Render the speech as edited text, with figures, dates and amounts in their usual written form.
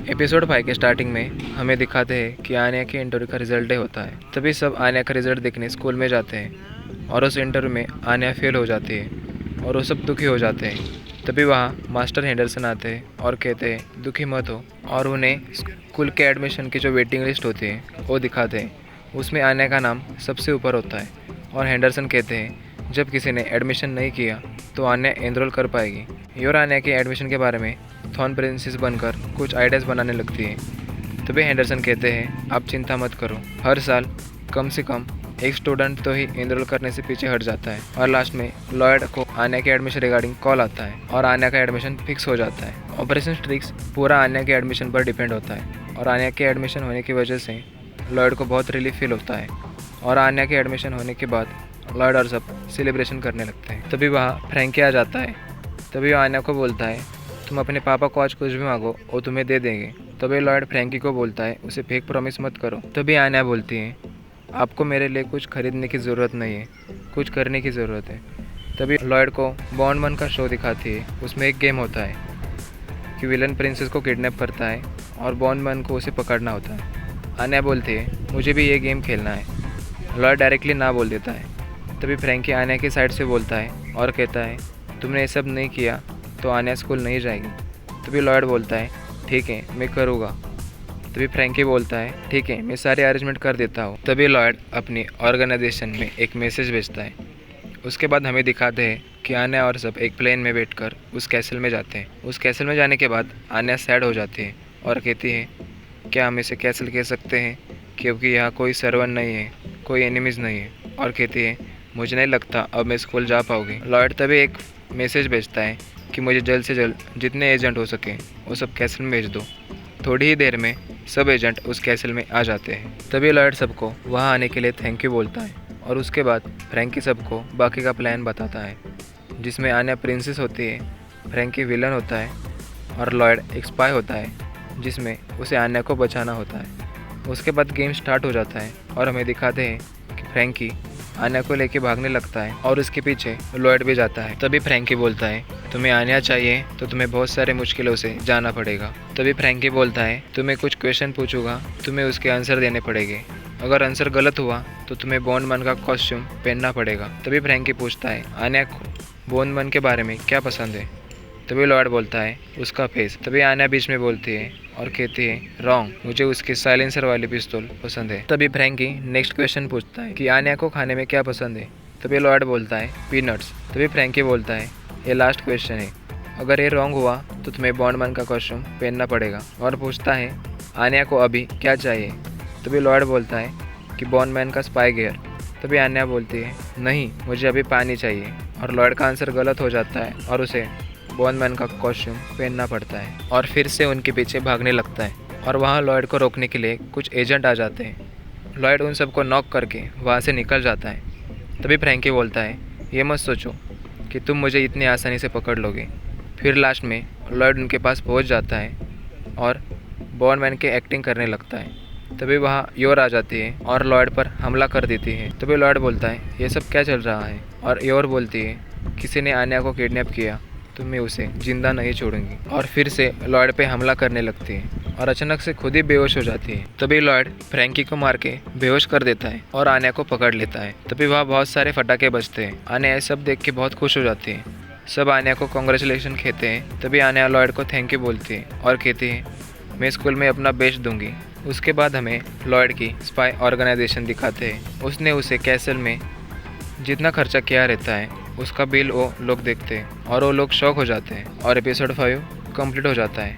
Episode 5 के starting में हमें दिखाते हैं कि आन्या के इंटरव्यू का रिजल्ट डे होता है। तभी सब आन्या का रिजल्ट देखने स्कूल में जाते हैं और उस इंटरव्यू में आन्या फेल हो जाती है और वो सब दुखी हो जाते हैं। तभी वहाँ मास्टर हेंडरसन आते हैं और कहते हैं दुखी मत हो, और उन्हें स्कूल के एडमिशन की जो वेटिंग लिस्ट होती है वो दिखाते हैं। उसमें आन्या का नाम सबसे ऊपर होता है और हेंडरसन कहते हैं जब किसी ने एडमिशन नहीं किया तो आन्या एनरोल कर पाएगी। और आन्या के एडमिशन के बारे में थॉर्न प्रिंसेस बनकर कुछ आइडियाज़ बनाने लगती है। तभी हेंडरसन कहते हैं आप चिंता मत करो, हर साल कम से कम एक स्टूडेंट तो ही एनरोल करने से पीछे हट जाता है। और लास्ट में लॉयड को आन्या के एडमिशन रिगार्डिंग कॉल आता है और आन्या का एडमिशन फिक्स हो जाता है। ऑपरेशन ट्रिक्स पूरा आन्या के एडमिशन पर डिपेंड होता है और आन्या के एडमिशन होने की वजह से लॉयड को बहुत रिलीफ फील होता है। और आन्या के एडमिशन होने के बाद लॉयड और सब सेलिब्रेशन करने लगते हैं। तभी वहाँ फ्रैंकी आ जाता है। तभी वो आन्या को बोलता है तुम अपने पापा को आज कुछ भी मांगो वो तुम्हें दे देंगे। तभी लॉयड फ्रैंकी को बोलता है उसे फेक प्रॉमिस मत करो। तभी आन्या बोलती है आपको मेरे लिए कुछ खरीदने की ज़रूरत नहीं है, कुछ करने की ज़रूरत है। तभी लॉयड को बॉन्ड 1 का शो दिखाती है। उसमें एक गेम होता है कि विलन प्रिंसेस को किडनैप करता है और बॉन्ड 1 को उसे पकड़ना होता है। आन्या बोलती है मुझे भी ये गेम खेलना है। लॉयड डायरेक्टली ना बोल देता है। तभी फ्रैंकी आन्या की साइड से बोलता है और कहता है तुमने ये सब नहीं किया तो आन्या स्कूल नहीं जाएगी। तभी लॉयड बोलता है ठीक है मैं करूँगा। तभी फ्रैंकी बोलता है ठीक है मैं सारे अरेंजमेंट कर देता हूँ। तभी लॉयड अपनी ऑर्गेनाइजेशन में एक मैसेज भेजता है। उसके बाद हमें दिखाते हैं कि आन्या और सब एक प्लेन में बैठकर उस कैसल में जाते हैं। उस कैसल में जाने के बाद आन्या सैड हो जाती है और कहती है क्या हम इसे कैसल कह सकते हैं क्योंकि यहाँ कोई सर्वन नहीं है, कोई एनिमीज़ नहीं है। और कहती है मुझे नहीं लगता अब मैं स्कूल जा पाऊँगी। लॉयड तभी एक मैसेज भेजता है कि मुझे जल्द से जल्द जितने एजेंट हो सके वो सब कैसल में भेज दो। थोड़ी ही देर में सब एजेंट उस कैसल में आ जाते हैं। तभी लॉयड सबको वहाँ आने के लिए थैंक यू बोलता है और उसके बाद फ्रैंकी सबको बाकी का प्लान बताता है जिसमें आन्या प्रिंसेस होती है, फ्रैंकी विलन होता है और लॉयड एक स्पाई होता है जिसमें उसे आन्या को बचाना होता है। उसके बाद गेम स्टार्ट हो जाता है और हमें दिखाते हैं कि फ्रैंकी आन्या को लेके भागने लगता है और उसके पीछे लॉयड भी जाता है। तभी फ्रैंकी बोलता है तुम्हें आन्या चाहिए तो तुम्हें बहुत सारे मुश्किलों से जाना पड़ेगा। तभी फ्रैंकी बोलता है तुम्हें कुछ क्वेश्चन पूछूंगा, तुम्हें उसके आंसर देने पड़ेंगे। अगर आंसर गलत हुआ तो तुम्हें बॉन्ड 1 का कॉस्ट्यूम पहनना पड़ेगा। तभी फ्रैंकी पूछता है आन्या को बॉन्ड 1 के बारे में क्या पसंद है। तभी लॉयड बोलता है उसका फेस। तभी आन्या बीच में बोलती है और कहती है रॉन्ग, मुझे उसकी साइलेंसर वाली पिस्तौल पसंद है। तभी फ्रैंकी नेक्स्ट क्वेश्चन पूछता है कि आन्या को खाने में क्या पसंद है। तभी लॉयड बोलता है पीनट्स। तभी फ्रैंकी बोलता है ये लास्ट क्वेश्चन है, अगर ये रॉन्ग हुआ तो तुम्हें बॉन्ड 1 का कॉस्ट्यूम पहनना पड़ेगा। और पूछता है आन्या को अभी क्या चाहिए। तभी लॉयड बोलता है कि बॉन्ड 1 का स्पाई गियर। तभी आन्या बोलती है नहीं मुझे अभी पानी चाहिए। और लॉयड का आंसर गलत हो जाता है और उसे बॉन्ड 1 का कॉस्ट्यूम पहनना पड़ता है और फिर से उनके पीछे भागने लगता है। और वहाँ लॉयड को रोकने के लिए कुछ एजेंट आ जाते हैं। लॉयड उन सबको नॉक करके वहाँ से निकल जाता है। तभी फ्रैंकी बोलता है ये मत सोचो कि तुम मुझे इतनी आसानी से पकड़ लोगे। फिर लास्ट में लॉयड उनके पास पहुँच जाता है और बॉन्ड 1 की एक्टिंग करने लगता है। तभी वहाँ योर आ जाती है और लॉयड पर हमला कर देती है। तभी लॉयड बोलता है ये सब क्या चल रहा है। और योर बोलती है किसी ने आन्या को किडनैप किया तो मैं उसे जिंदा नहीं छोड़ूंगी। और फिर से लॉयड पे हमला करने लगती है और अचानक से खुद ही बेहोश हो जाती है। तभी लॉयड फ्रैंकी को मार के बेहोश कर देता है और आन्या को पकड़ लेता है। तभी वहाँ बहुत सारे फटाके बजते हैं। आन्या ये सब देख के बहुत खुश हो जाती है। सब आन्या को कॉन्ग्रेचुलेशन कहते हैं। तभी आन्या लॉयड को थैंक यू बोलती है और कहती है मैं स्कूल में अपना बेस्ट दूंगी। उसके बाद हमें लॉयड की स्पाई ऑर्गेनाइजेशन दिखाते हैं। उसने उसे कैसल में जितना खर्चा किया रहता है उसका बिल वो लोग देखते हैं और वो लोग शॉक हो जाते हैं और एपिसोड 5 कंप्लीट हो जाता है।